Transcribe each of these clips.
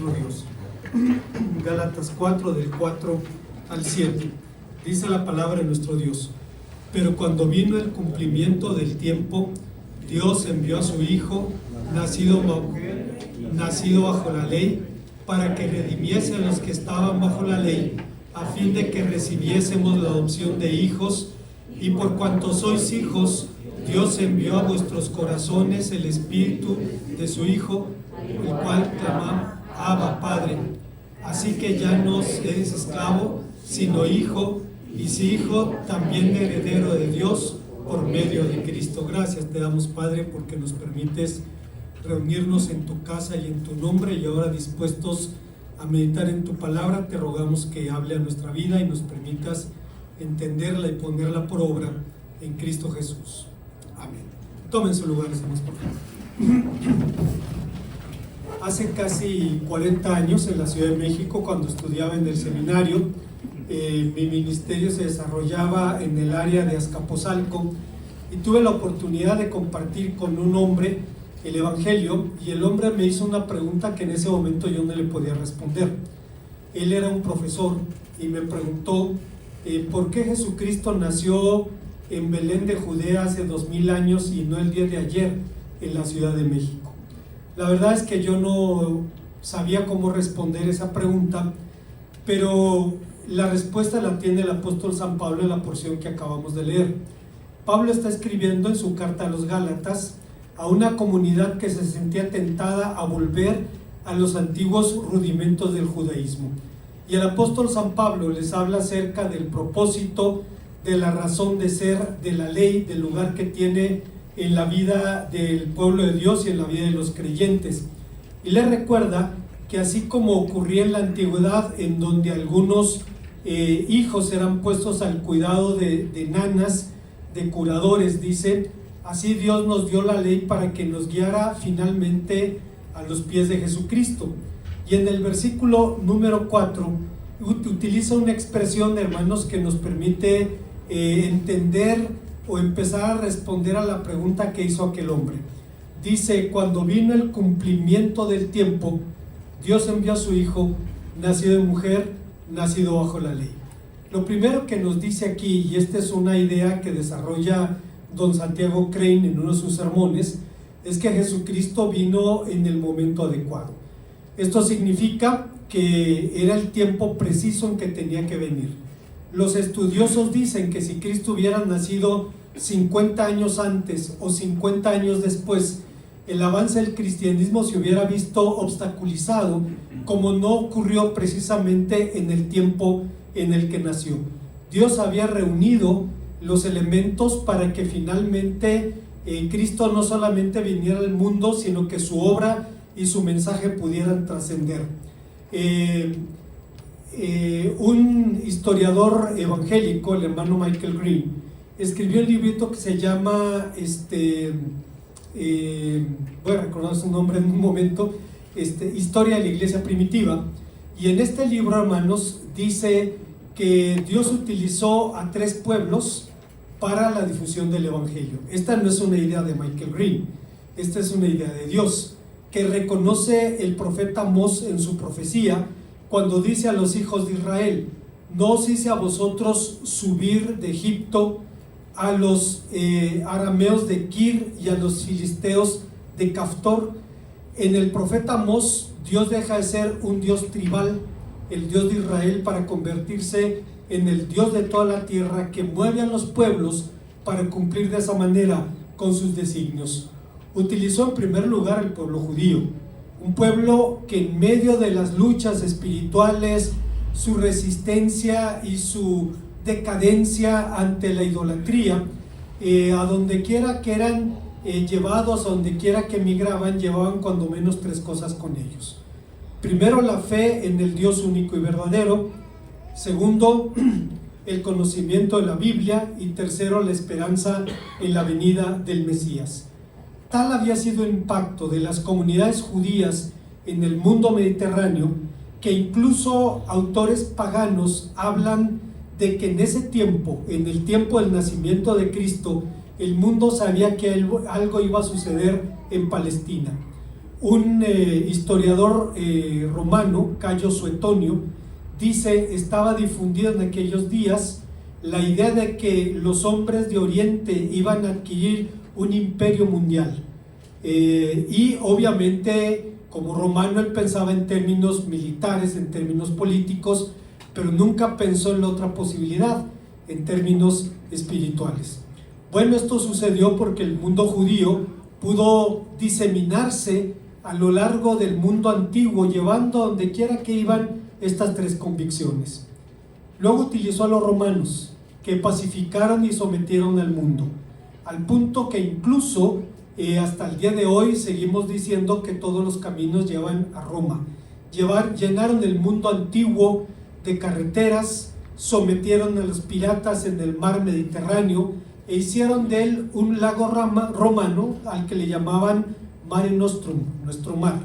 nuestro Dios. Gálatas 4, del 4 al 7. Dice la palabra de nuestro Dios: pero cuando vino el cumplimiento del tiempo, Dios envió a su Hijo, nacido mujer, nacido bajo la ley, para que redimiese a los que estaban bajo la ley, a fin de que recibiésemos la adopción de hijos. Y por cuanto sois hijos, Dios envió a vuestros corazones el Espíritu de su Hijo, el cual clama: Abba, Padre. Así que ya no eres esclavo, sino hijo, y si hijo, también heredero de Dios por medio de Cristo. Gracias te damos, Padre, porque nos permites reunirnos en tu casa y en tu nombre, y ahora dispuestos a meditar en tu palabra, te rogamos que hable a nuestra vida y nos permitas entenderla y ponerla por obra en Cristo Jesús. Amén. Tomen su lugar, hermanos, por favor. Hace casi 40 años, en la Ciudad de México, cuando estudiaba en el seminario, mi ministerio se desarrollaba en el área de Azcapotzalco, y tuve la oportunidad de compartir con un hombre el Evangelio, y el hombre me hizo una pregunta que en ese momento yo no le podía responder. Él era un profesor y me preguntó ¿por qué Jesucristo nació en Belén de Judea hace 2000 años y no el día de ayer en la Ciudad de México? La verdad es que yo no sabía cómo responder esa pregunta, pero la respuesta la tiene el apóstol San Pablo en la porción que acabamos de leer. Pablo está escribiendo en su carta a los Gálatas a una comunidad que se sentía tentada a volver a los antiguos rudimentos del judaísmo. Y el apóstol San Pablo les habla acerca del propósito, de la razón de ser de la ley, del lugar que tiene en la vida del pueblo de Dios y en la vida de los creyentes. Y les recuerda que así como ocurría en la antigüedad, en donde algunos hijos eran puestos al cuidado de nanas, de curadores, dice, así Dios nos dio la ley para que nos guiara finalmente a los pies de Jesucristo. Y en el versículo número 4 utiliza una expresión, hermanos, que nos permite entender o empezar a responder a la pregunta que hizo aquel hombre. Dice: cuando vino el cumplimiento del tiempo, Dios envió a su Hijo, nacido de mujer, nacido bajo la ley. Lo primero que nos dice aquí, y esta es una idea que desarrolla don Santiago Crane en uno de sus sermones, es que Jesucristo vino en el momento adecuado. Esto significa que era el tiempo preciso en que tenía que venir. Los estudiosos dicen que si Cristo hubiera nacido 50 años antes o 50 años después, el avance del cristianismo se hubiera visto obstaculizado, como no ocurrió precisamente en el tiempo en el que nació. Dios había reunido los elementos para que finalmente Cristo no solamente viniera al mundo, sino que su obra y su mensaje pudieran trascender. Un historiador evangélico, el hermano Michael Green, escribió un librito que se llama, voy a recordar su nombre en un momento, Historia de la Iglesia Primitiva, y en este libro, hermanos, dice que Dios utilizó a 3 pueblos para la difusión del Evangelio. Esta no es una idea de Michael Green, esta es una idea de Dios, que reconoce el profeta Amós en su profecía, cuando dice a los hijos de Israel: no os hice a vosotros subir de Egipto, a los arameos de Kir y a los filisteos de Caftor. En el profeta Amós, Dios deja de ser un Dios tribal, el Dios de Israel, para convertirse en el Dios de toda la tierra, que mueve a los pueblos para cumplir de esa manera con sus designios. Utilizó en primer lugar el pueblo judío, un pueblo que en medio de las luchas espirituales, su resistencia y su decadencia ante la idolatría, a donde quiera que eran llevados, a donde quiera que emigraban, llevaban cuando menos 3 cosas con ellos. Primero, la fe en el Dios único y verdadero. Segundo, el conocimiento de la Biblia. Y tercero, la esperanza en la venida del Mesías. Tal había sido el impacto de las comunidades judías en el mundo mediterráneo, que incluso autores paganos hablan de que en ese tiempo, en el tiempo del nacimiento de Cristo, el mundo sabía que algo iba a suceder en Palestina. Un historiador romano, Cayo Suetonio, dice: estaba difundida en aquellos días la idea de que los hombres de Oriente iban a adquirir un imperio mundial. Y obviamente, como romano, él pensaba en términos militares, en términos políticos, pero nunca pensó en la otra posibilidad, en términos espirituales. Bueno, esto sucedió porque el mundo judío pudo diseminarse a lo largo del mundo antiguo, llevando a donde quiera que iban estas tres convicciones. Luego utilizó a los romanos, que pacificaron y sometieron al mundo, al punto que incluso hasta el día de hoy seguimos diciendo que todos los caminos llevan a Roma. Llenaron el mundo antiguo de carreteras, sometieron a los piratas en el mar Mediterráneo e hicieron de él un lago romano al que le llamaban Mare Nostrum, nuestro mar.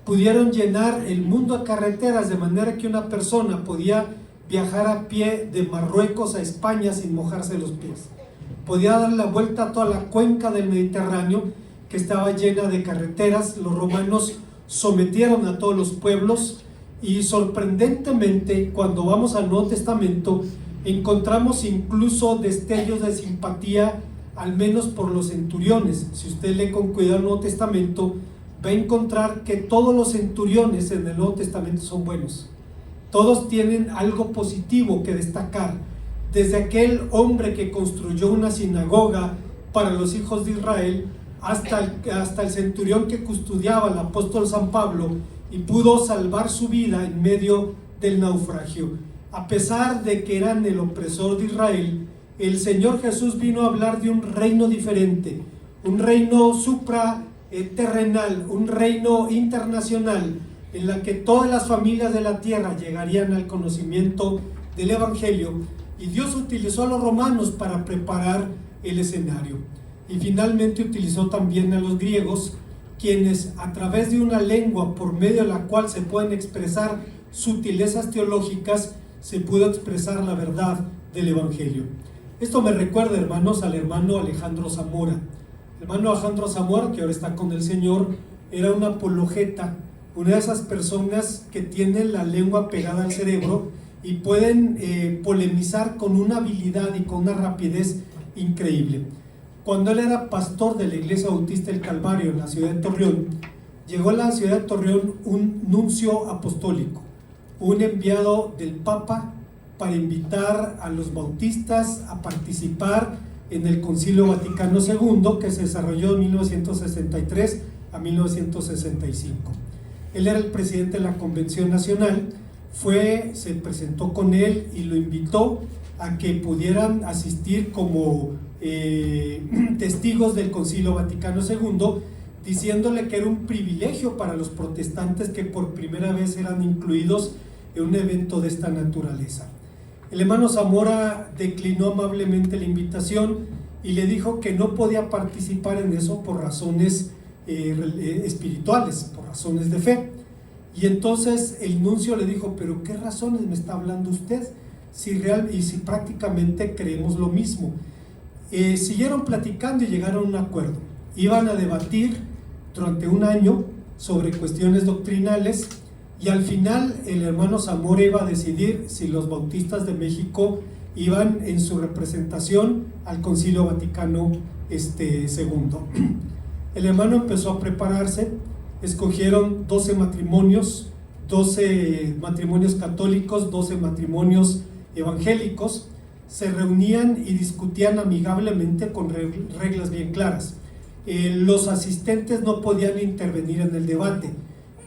Pudieron llenar el mundo de carreteras de manera que una persona podía viajar a pie de Marruecos a España sin mojarse los pies. Podía dar la vuelta a toda la cuenca del Mediterráneo, que estaba llena de carreteras. Los romanos sometieron a todos los pueblos, y sorprendentemente, cuando vamos al Nuevo Testamento, encontramos incluso destellos de simpatía, al menos por los centuriones. Si usted lee con cuidado el Nuevo Testamento, va a encontrar que todos los centuriones en el Nuevo Testamento son buenos. Todos tienen algo positivo que destacar. Desde aquel hombre que construyó una sinagoga para los hijos de Israel, hasta el centurión que custodiaba al apóstol San Pablo y pudo salvar su vida en medio del naufragio. A pesar de que eran el opresor de Israel, el Señor Jesús vino a hablar de un reino diferente, un reino supraterrenal, un reino internacional, en la que todas las familias de la tierra llegarían al conocimiento del Evangelio. Y Dios utilizó a los romanos para preparar el escenario. Y finalmente utilizó también a los griegos, quienes a través de una lengua por medio de la cual se pueden expresar sutilezas teológicas, se pudo expresar la verdad del Evangelio. Esto me recuerda, hermanos, al hermano Alejandro Zamora. El hermano Alejandro Zamora, que ahora está con el Señor, era un apologeta, una de esas personas que tienen la lengua pegada al cerebro y pueden polemizar con una habilidad y con una rapidez increíble. Cuando él era pastor de la Iglesia Bautista del Calvario en la ciudad de Torreón, llegó a la ciudad de Torreón un nuncio apostólico, un enviado del Papa para invitar a los bautistas a participar en el Concilio Vaticano II, que se desarrolló de 1963 a 1965. Él era el presidente de la Convención Nacional, se presentó con él y lo invitó a que pudieran asistir como testigos del Concilio Vaticano II, diciéndole que era un privilegio para los protestantes que por primera vez eran incluidos en un evento de esta naturaleza. El hermano Zamora declinó amablemente la invitación y le dijo que no podía participar en eso por razones espirituales, por razones de fe. Y entonces el nuncio le dijo: pero ¿qué razones me está hablando usted? Si prácticamente creemos lo mismo. Siguieron platicando y llegaron a un acuerdo. Iban a debatir durante un año sobre cuestiones doctrinales, y al final el hermano Zamora iba a decidir si los bautistas de México iban en su representación al Concilio Vaticano II. El hermano empezó a prepararse. Escogieron 12 matrimonios, 12 matrimonios católicos, 12 matrimonios evangélicos. Se reunían y discutían amigablemente con reglas bien claras. Los asistentes no podían intervenir en el debate,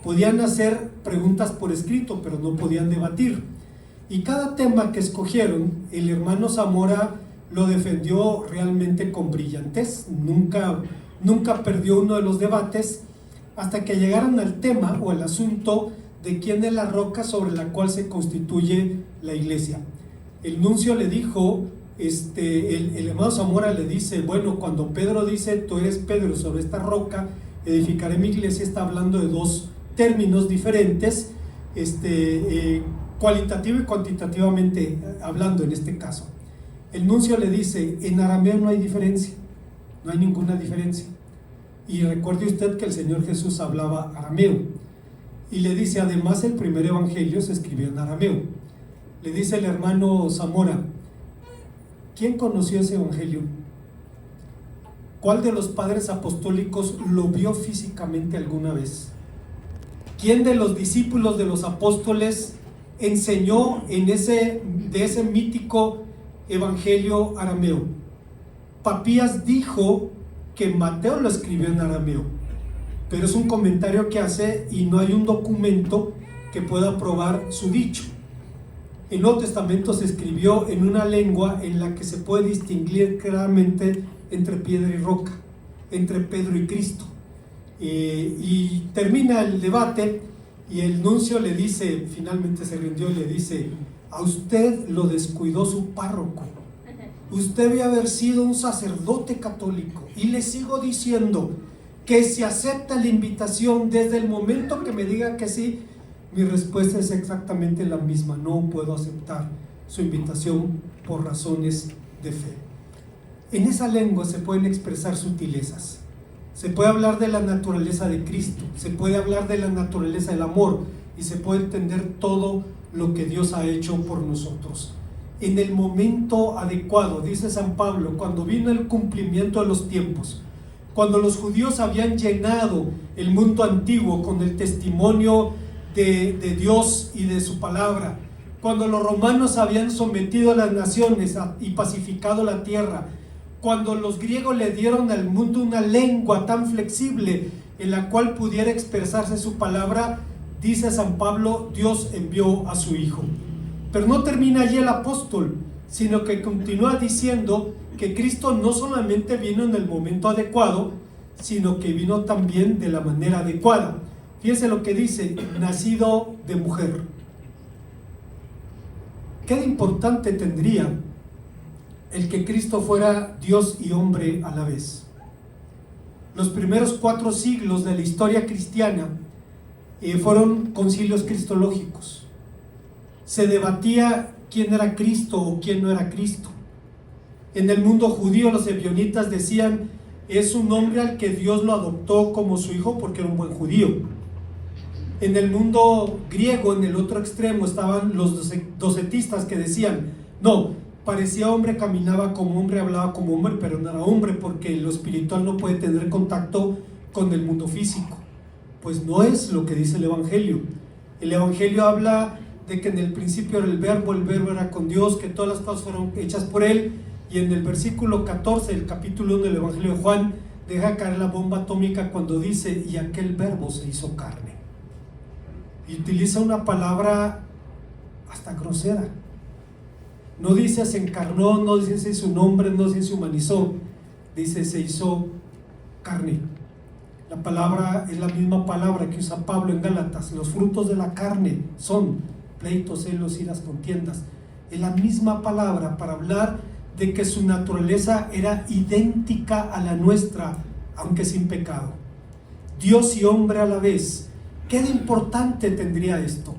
podían hacer preguntas por escrito, pero no podían debatir. Y cada tema que escogieron, el hermano Zamora lo defendió realmente con brillantez. Nunca perdió uno de los debates, hasta que llegaron al tema o al asunto de quién es la roca sobre la cual se constituye la iglesia. El nuncio le dijo, el hermano Zamora le dice: bueno, cuando Pedro dice tú eres Pedro, sobre esta roca edificaré mi iglesia, está hablando de dos términos diferentes, cualitativo y cuantitativamente hablando en este caso. El nuncio le dice: en arameo no hay diferencia, no hay ninguna diferencia. Y recuerde usted que el Señor Jesús hablaba arameo. Y le dice, además, el primer evangelio se escribió en arameo. Le dice el hermano Zamora, ¿quién conoció ese evangelio? ¿Cuál de los padres apostólicos lo vio físicamente alguna vez? ¿Quién de los discípulos de los apóstoles enseñó de ese mítico evangelio arameo? Papías dijo que Mateo lo escribió en arameo, pero es un comentario que hace y no hay un documento que pueda probar su dicho. El Nuevo Testamento se escribió en una lengua en la que se puede distinguir claramente entre piedra y roca, entre Pedro y Cristo. Y termina el debate y el nuncio le dice, finalmente se rindió y le dice, a usted lo descuidó su párroco. Usted debe haber sido un sacerdote católico, y le sigo diciendo que si acepta la invitación desde el momento que me diga que sí, mi respuesta es exactamente la misma: no puedo aceptar su invitación por razones de fe. En esa lengua se pueden expresar sutilezas, se puede hablar de la naturaleza de Cristo, se puede hablar de la naturaleza del amor y se puede entender todo lo que Dios ha hecho por nosotros. En el momento adecuado, dice San Pablo, cuando vino el cumplimiento de los tiempos, cuando los judíos habían llenado el mundo antiguo con el testimonio de Dios y de su palabra, cuando los romanos habían sometido a las naciones y pacificado la tierra, cuando los griegos le dieron al mundo una lengua tan flexible en la cual pudiera expresarse su palabra, dice San Pablo, Dios envió a su Hijo. Pero no termina allí el apóstol, sino que continúa diciendo que Cristo no solamente vino en el momento adecuado, sino que vino también de la manera adecuada. Fíjense lo que dice: nacido de mujer. ¿Qué de importante tendría el que Cristo fuera Dios y hombre a la vez? Los primeros 4 siglos de la historia cristiana fueron concilios cristológicos. Se debatía quién era Cristo o quién no era Cristo. En el mundo judío, los ebionitas decían: es un hombre al que Dios lo adoptó como su hijo porque era un buen judío. En el mundo griego, en el otro extremo, estaban los docetistas que decían: no, parecía hombre, caminaba como hombre, hablaba como hombre, pero no era hombre porque lo espiritual no puede tener contacto con el mundo físico. Pues no es lo que dice el Evangelio. El Evangelio habla de que en el principio era el verbo era con Dios, que todas las cosas fueron hechas por Él, y en el versículo 14 del capítulo 1 del Evangelio de Juan deja caer la bomba atómica cuando dice: y aquel verbo se hizo carne. Y utiliza una palabra hasta grosera. No dice se encarnó, no dice se hizo un hombre, no dice se humanizó, dice se hizo carne. La palabra es la misma palabra que usa Pablo en Gálatas: los frutos de la carne son pleitos, celos, iras, contiendas. Es la misma palabra para hablar de que su naturaleza era idéntica a la nuestra, aunque sin pecado. Dios y hombre a la vez. ¿Qué de importante tendría esto?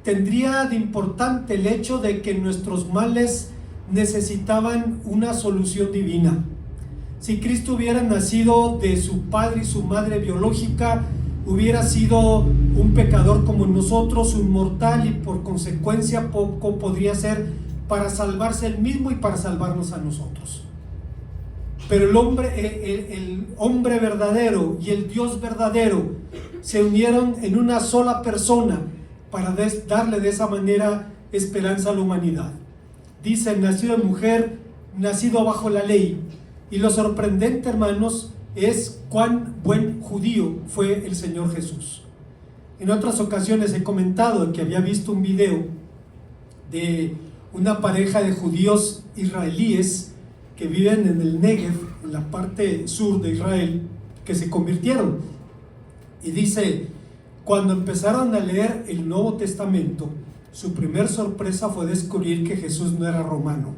Tendría de importante el hecho de que nuestros males necesitaban una solución divina. Si Cristo hubiera nacido de su padre y su madre biológica, hubiera sido un pecador como nosotros, un mortal, y por consecuencia poco podría ser para salvarse él mismo y para salvarnos a nosotros. Pero el hombre verdadero y el Dios verdadero se unieron en una sola persona para darle de esa manera esperanza a la humanidad. Dice: nacido de mujer, nacido bajo la ley. Y lo sorprendente, hermanos, es cuán buen judío fue el Señor Jesús. En otras ocasiones he comentado que había visto un video de una pareja de judíos israelíes que viven en el Negev, en la parte sur de Israel, que se convirtieron. Y dice: cuando empezaron a leer el Nuevo Testamento, su primer sorpresa fue descubrir que Jesús no era romano,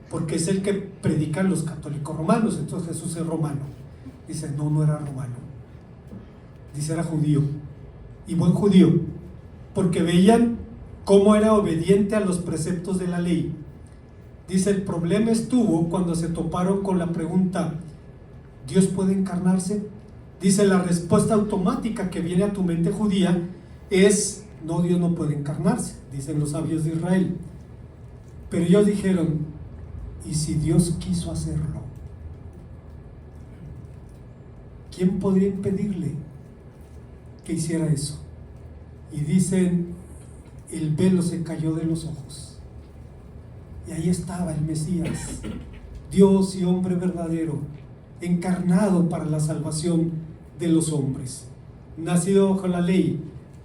porque es el que predican los católicos romanos, entonces Jesús es romano. Dice: no era romano, dice era judío, y buen judío, porque veían cómo era obediente a los preceptos de la ley. Dice: el problema estuvo cuando se toparon con la pregunta: ¿Dios puede encarnarse? Dice, la respuesta automática que viene a tu mente judía es: no, Dios no puede encarnarse, dicen los sabios de Israel. Pero ellos dijeron: ¿y si Dios quiso hacerlo? ¿Quién podría impedirle que hiciera eso? Y dicen, el velo se cayó de los ojos. Y ahí estaba el Mesías, Dios y hombre verdadero, encarnado para la salvación de los hombres. Nacido bajo la ley.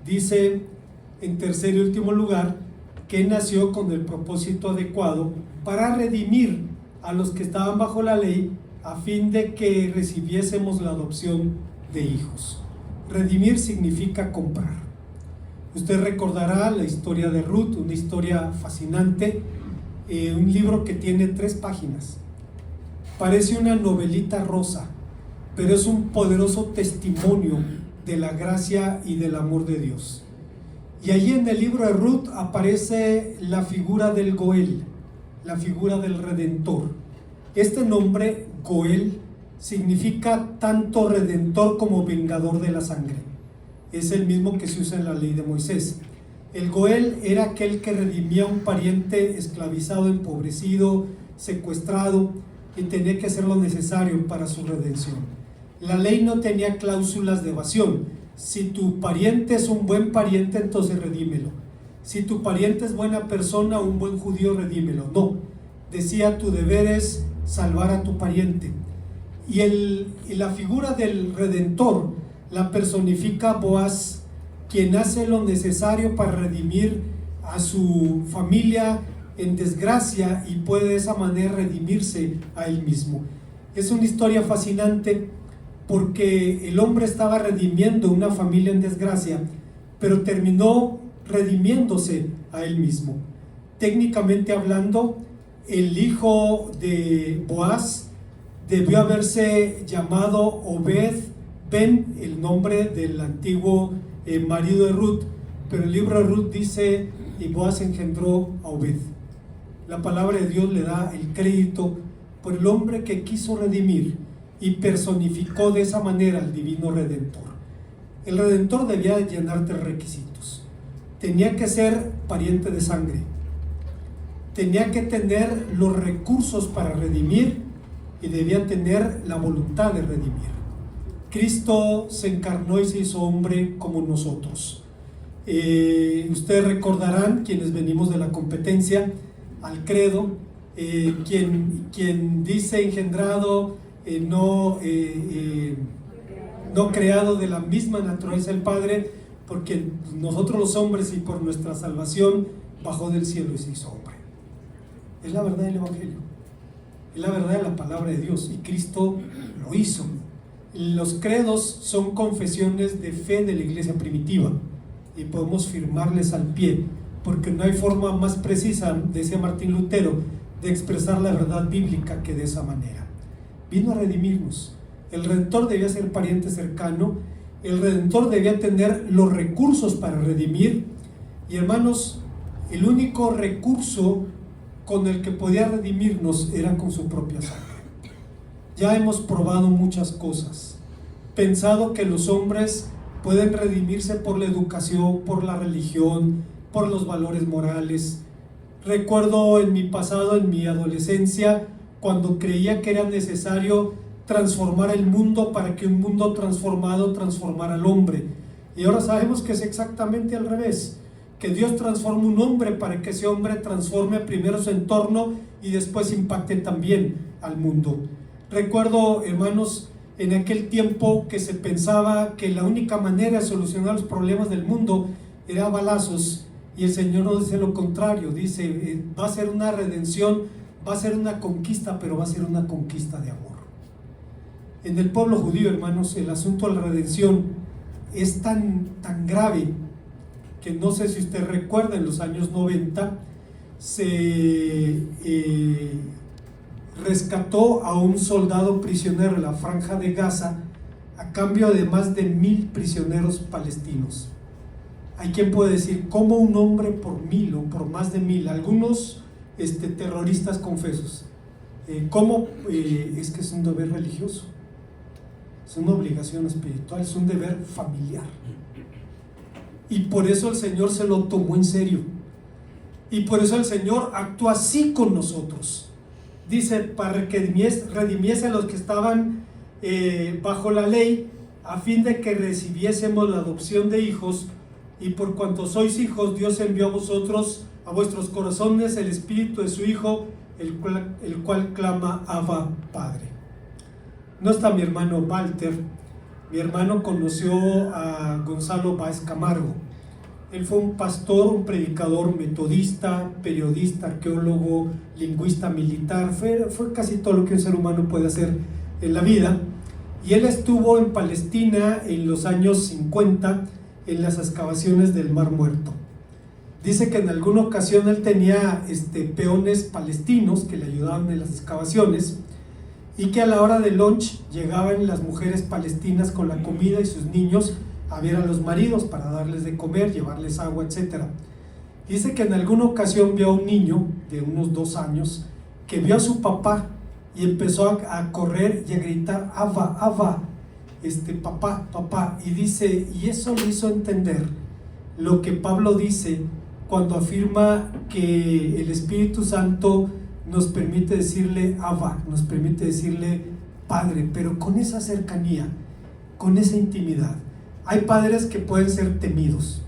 Dice, en tercer y último lugar, que nació con el propósito adecuado para redimir a los que estaban bajo la ley, a fin de que recibiésemos la adopción de hijos. Redimir significa comprar. Usted recordará la historia de Ruth, una historia fascinante, un libro que tiene 3 páginas. Parece una novelita rosa, pero es un poderoso testimonio de la gracia y del amor de Dios. Y allí en el libro de Ruth aparece la figura del Goel, la figura del Redentor. Este nombre, Goel, significa tanto redentor como vengador de la sangre. Es el mismo que se usa en la ley de Moisés. El Goel era aquel que redimía a un pariente esclavizado, empobrecido, secuestrado, y tenía que hacer lo necesario para su redención. La ley no tenía cláusulas de evasión. Si tu pariente es un buen pariente, entonces redímelo. Si tu pariente es buena persona, un buen judío, redímelo. No, decía, tu deber es salvar a tu pariente. Y la figura del Redentor la personifica Boaz, quien hace lo necesario para redimir a su familia en desgracia y puede de esa manera redimirse a él mismo. Es una historia fascinante porque el hombre estaba redimiendo una familia en desgracia, pero terminó redimiéndose a él mismo. Técnicamente hablando, el hijo de Boaz debió haberse llamado Obed Ben, el nombre del antiguo marido de Ruth, pero el libro de Ruth dice, y Boaz engendró a Obed. La palabra de Dios le da el crédito por el hombre que quiso redimir y personificó de esa manera al divino Redentor. El Redentor debía llenar 3 requisitos. Tenía que ser pariente de sangre, tenía que tener los recursos para redimir y debía tener la voluntad de redimir. Cristo se encarnó y se hizo hombre como nosotros. Ustedes recordarán, quienes venimos de la competencia al credo, quien dice engendrado, no creado de la misma naturaleza del Padre, porque nosotros los hombres y por nuestra salvación bajó del cielo y se hizo hombre. Es la verdad del Evangelio, es la verdad de la palabra de Dios, y Cristo lo hizo. Los credos son confesiones de fe de la iglesia primitiva y podemos firmarles al pie, porque no hay forma más precisa, decía Martín Lutero, de expresar la verdad bíblica que de esa manera. Vino a redimirnos. El Redentor debía ser pariente cercano, el Redentor debía tener los recursos para redimir, y hermanos, el único recurso con el que podía redimirnos era con su propia sangre. Ya hemos probado muchas cosas, pensado que los hombres pueden redimirse por la educación, por la religión, por los valores morales. Recuerdo en mi pasado, en mi adolescencia, cuando creía que era necesario transformar el mundo para que un mundo transformado transformara al hombre. Y ahora sabemos que es exactamente al revés, que Dios transforma un hombre para que ese hombre transforme primero su entorno y después impacte también al mundo. Recuerdo, hermanos, en aquel tiempo que se pensaba que la única manera de solucionar los problemas del mundo era a balazos, y el Señor nos dice lo contrario, dice, va a ser una redención, va a ser una conquista, pero va a ser una conquista de amor. En el pueblo judío, hermanos, el asunto de la redención es tan grave que no sé si usted recuerda, en los años 90 se rescató a un soldado prisionero en la franja de Gaza a cambio de más de 1000 prisioneros palestinos. Hay quien puede decir, ¿cómo un hombre por 1000 o por más de 1000? Algunos terroristas confesos. ¿Cómo? Es que es un deber religioso. es una obligación espiritual, es un deber familiar. Y por eso el Señor se lo tomó en serio. Y por eso el Señor actúa así con nosotros. Dice, para que redimiese a los que estaban bajo la ley, a fin de que recibiésemos la adopción de hijos. Y por cuanto sois hijos, Dios envió a vosotros, a vuestros corazones, el Espíritu de su Hijo, el cual clama, Abba, Padre. No está mi hermano Walter. Mi hermano conoció a Gonzalo Báez Camargo. Él fue un pastor, un predicador metodista, periodista, arqueólogo, lingüista militar. Fue casi todo lo que un ser humano puede hacer en la vida. Y él estuvo en Palestina en los años 50 en las excavaciones del Mar Muerto. Dice que en alguna ocasión él tenía peones palestinos que le ayudaban en las excavaciones, y que a la hora del lunch llegaban las mujeres palestinas con la comida y sus niños a ver a los maridos para darles de comer, llevarles agua, etc. Dice que en alguna ocasión vio a un niño de unos 2 años que vio a su papá y empezó a correr y a gritar, Abba, Abba, papá, papá. Y dice, y eso le hizo entender lo que Pablo dice cuando afirma que el Espíritu Santo nos permite decirle Abba, nos permite decirle Padre, pero con esa cercanía, con esa intimidad. Hay padres que pueden ser temidos,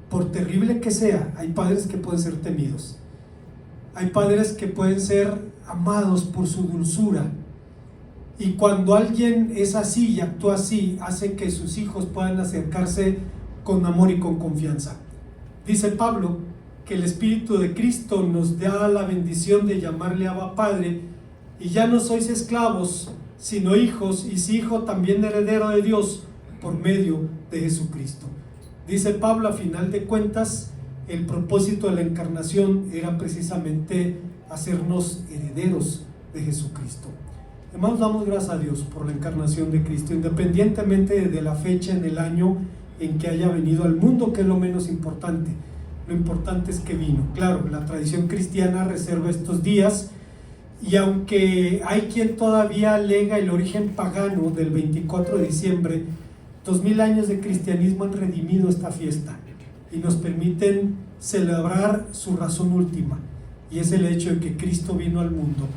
por terrible que sea. Hay padres que pueden ser temidos. Hay padres que pueden ser amados por su dulzura, y cuando alguien es así y actúa así, hace que sus hijos puedan acercarse con amor y con confianza. Dice Pablo que el Espíritu de Cristo nos da la bendición de llamarle Abba Padre, y ya no sois esclavos, sino hijos, y si hijo, también heredero de Dios por medio de Jesucristo. Dice Pablo, a final de cuentas, el propósito de la encarnación era precisamente hacernos herederos de Jesucristo. Hermanos, damos gracias a Dios por la encarnación de Cristo, independientemente de la fecha en el año en que haya venido al mundo, que es lo menos importante. Lo importante es que vino. Claro, la tradición cristiana reserva estos días, y aunque hay quien todavía alega el origen pagano del 24 de diciembre, 2000 años de cristianismo han redimido esta fiesta y nos permiten celebrar su razón última, y es el hecho de que Cristo vino al mundo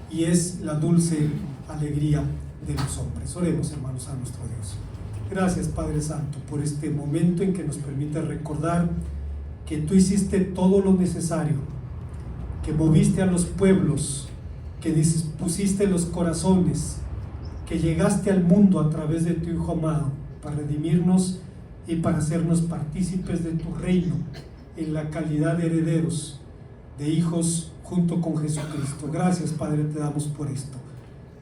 y es la dulce alegría de los hombres. Oremos, hermanos, a nuestro Dios. Gracias, Padre Santo, por este momento en que nos permite recordar que tú hiciste todo lo necesario, que moviste a los pueblos, que dispusiste los corazones, que llegaste al mundo a través de tu Hijo amado para redimirnos y para hacernos partícipes de tu reino en la calidad de herederos, de hijos junto con Jesucristo. Gracias, Padre, te damos por esto.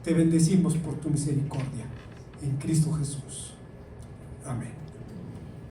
Te bendecimos por tu misericordia. En Cristo Jesús. Amén.